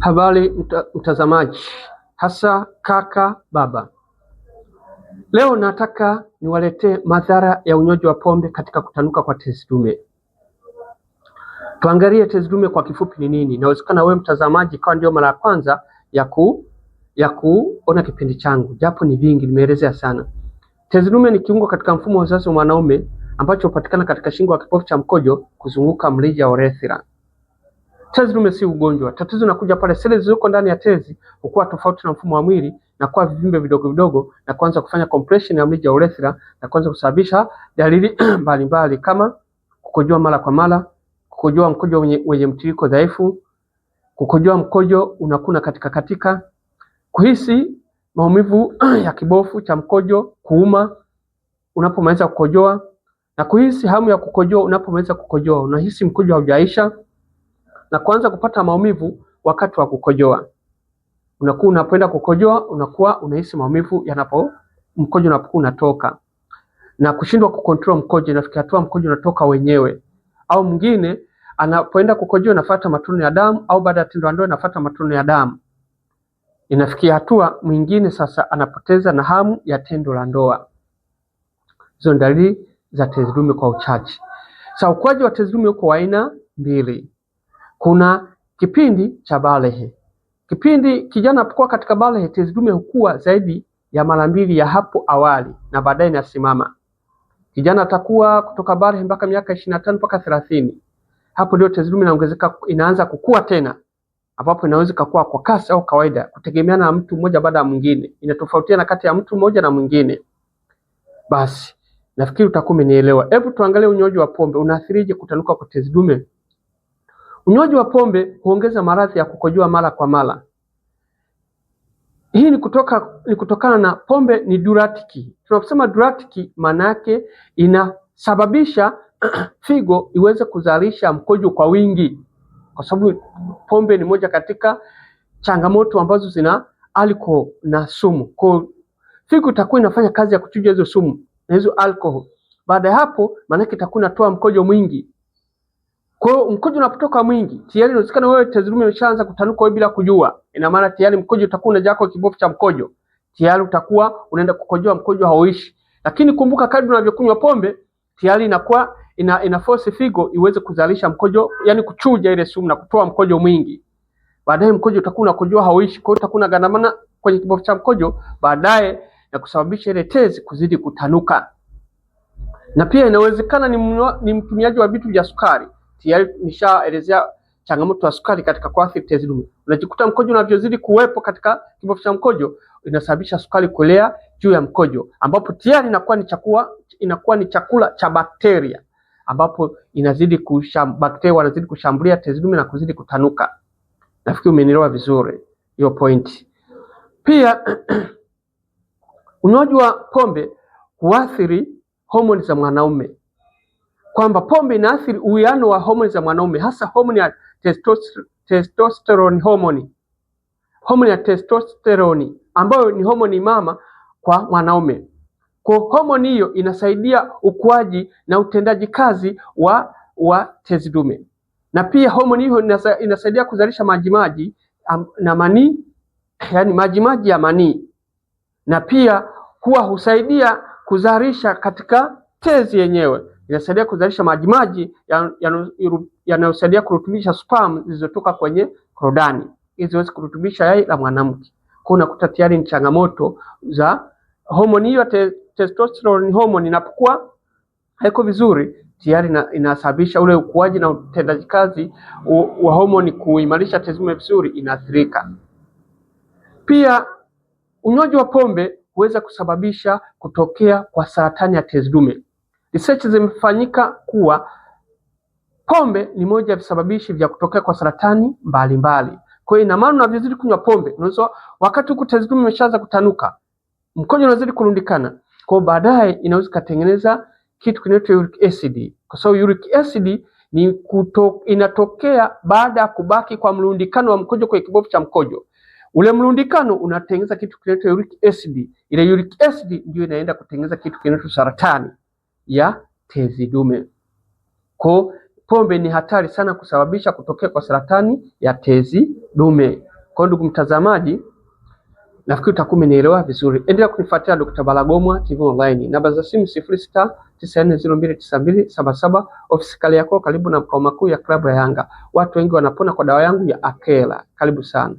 Habari mtazamaji, hasa kaka, baba. Leo nataka niwaletee madhara ya unywaji wa pombe katika kutanuka kwa tezi dume. Tuangalie tezi dume kwa kifupi ni nini. Inawezekana wewe mtazamaji kwa ndio mara ya kwanza ya kuona kipindi changu, japo ni vingi nimeelezea sana. Tezi dume ni kiungo katika mfumo wa uzazi wa mwanaume ambacho hupatikana katika shingo ya kibofu cha mkojo kuzunguka mrija wa urethra. Tezi dume si ugonjwa. Tatizo linakuja pale seli zilizoko ndani ya tezi hukua tofauti na mfumo wa mwili na kuwa vivimbe vidogo vidogo na kuanza kufanya compression ya mrija wa urethra na kuanza kusababisha dalili mbalimbali kama kukojoa mara kwa mara, kukojoa mkojo wenye mtiririko dhaifu, kukojoa mkojo unakuna katika, kuhisi maumivu ya kibofu cha mkojo, kuuma unapomaliza kukojoa na kuhisi hamu ya kukojoa unapomaliza kukojoa, unahisi mkojo haujaisha na kuanza kupata maumivu wakati wa kukojoa. Unapoenda kukojoa unakuwa unahisi maumivu mkojo unapokuwa unatoka. Na kushindwa kucontrol mkojo, inafikia hatua mkojo unatoka wenyewe. Au mwingine anapoenda kukojoa anafuata matone ya damu, au baada ya tendo la ndoa anafuata matone ya damu. Inafikia hatua mwingine sasa anapoteza na hamu ya tendo la ndoa. Hizo ni dalili za tezi dume kwa uchache. Sasa ukuaji wa tezi dume uko aina mbili. Kuna kipindi cha balehe. Kipindi kijana anapokuwa katika balehe, tezi dume hukua zaidi ya mara mbili ya hapo awali na baadaye inasimama. Kijana atakuwa kutoka balehe mpaka miaka 25 mpaka 30. Hapo ndio tezi dume inaanza kukua tena, ambapo inaweza kukua kwa kasi au kawaida kutegemeana na mtu mmoja baada ya mwingine. Inatofautiana kati ya mtu mmoja na mwingine. Basi nafikiri utakuwa umenielewa. Hebu tuangalie unywaji wa pombe unaathirije kutanuka kwa tezi dume. Unywaji wa pombe huongeza maradhi ya kukojoa mara kwa mara. Hii ni kutokana na pombe ni diuretic. Tunaposema diuretic maana yake inasababisha figo iweze kuzalisha mkojo kwa wingi. Kwa sababu pombe ni moja katika changamoto ambazo zina alcohol na sumu. Kwa figo itakuwa inafanya kazi ya kuchuja hizo sumu na hizo alcohol. Baada ya hapo maana yake itakuwa inatoa mkojo mwingi. Kwa hiyo mkojo unapotoka mwingi, tayari inawezekana wewe tezi dume imeshaanza kutanuka wewe bila kujua. Ina maana tayari mkojo utakuwa unajaa kwa kibofu cha mkojo. Tayari utakuwa unaenda kukojoa mkojo hauishi. Lakini kumbuka kadri unavyokunywa pombe, tayari inakuwa ina force figo iweze kuzalisha mkojo, yani kuchuja ile sumu na kutoa mkojo mwingi. Baadaye mkojo utakuwa unakojoa hauishi, kwa hiyo utakuwa unagandamana kwenye kibofu cha mkojo, baadaye na kusababisha ile tezi kuzidi kutanuka. Na pia inawezekana ni mtumiaji wa vitu vya sukari. Tayari nishaelezea changamoto ya sukari katika kuathiri tezi dume. Unajikuta mkojo unavyozidi kuwepo katika kibofu cha mkojo inasababisha sukari kulea juu ya mkojo, ambapo tayari inakuwa ni chakula cha bakteria, ambapo bakteria wanazidi kushambulia tezi dume na kuzidi kutanuka. Nafikiri umenielewa vizuri hiyo point. Pia unywaji wa pombe huathiri homoni za mwanaume. Kwamba pombe inaathiri uwiano wa homoni za mwanaume, hasa homoni ya testosterone homoni. Homoni ya testosterone ambayo ni homoni mama kwa mwanaume. Kwa homoni hiyo inasaidia ukuaji na utendaji kazi wa tezi dume. Na pia homoni hiyo inasaidia kuzalisha majimaji na manii, yani majimaji ya manii. Na pia husaidia kuzalisha katika tezi yenyewe. Inasaidia kuzalisha majimaji yanayosaidia kurutubisha sperm zilizotoka kwenye korodani ili ziweze kurutubisha yai la mwanamke. Kwa unakuta tayari ni changamoto za homoni hiyo testosterone hormone inapokuwa haiko vizuri, tayari inasababisha ule ukuaji na utendaji kazi wa homoni kuimarisha tezi dume vizuri inaathirika. Pia unywaji wa pombe huweza kusababisha kutokea kwa saratani ya tezi dume. Research zimefanyika kuwa pombe ni moja ya visababishi vya kutokea kwa saratani mbalimbali. Kwa hiyo ina maana unavyozidi kunywa pombe, unaweza wakati huko tezi dume imeshaanza kutanuka, mkojo unazidi kurundikana. Kwa hiyo baadaye inaweza kutengeneza kitu kinaitwa uric acid. Kwa sababu uric acid inatokea baada ya kubaki kwa mrundikano wa mkojo kwenye kibofu cha mkojo. Ule mrundikano unatengeneza kitu kinaitwa uric acid. Ile uric acid ndio inaenda kutengeneza kitu kinaitwa saratani ya tezi dume. Kwa pombe ni hatari sana kusababisha kutokea kwa saratani ya tezi dume. Kwa ndugu mtazamaji, nafikiri utakuwa umenielewa vizuri. Endelea kunifuatia Dr. Balagomwa TV Online. Namba za simu 0694029277, ofisi kali yako karibu na makao makuu ya klabu ya Yanga. Watu wengi wanapona kwa dawa yangu ya Akela. Karibu sana.